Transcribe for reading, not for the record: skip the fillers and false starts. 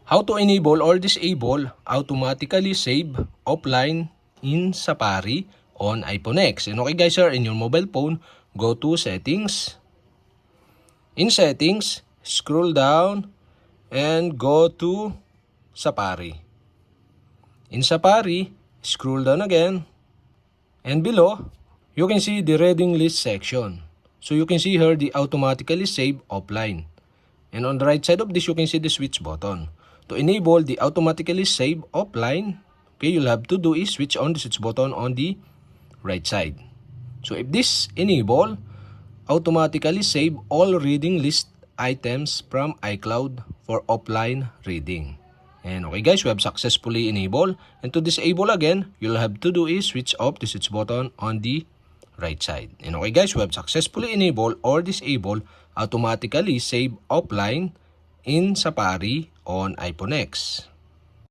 How to enable or disable automatically save offline in Safari on iPhone X. And okay guys, sir, in your mobile phone, go to settings. In settings, scroll down and go to Safari. In Safari, scroll down again. And below, you can see the reading list section. So you can see here the automatically save offline. And on the right side of this, you can see the switch button. To enable the automatically save offline, okay, you'll have to do is switch on the switch button on the right side. So if this enable, automatically save all reading list items from iCloud for offline reading. And okay guys, we have successfully enabled. And to disable again, you'll have to do is switch off the switch button on the right side. And okay guys, we have successfully enabled or disabled automatically save offline in Safari on iPhone X.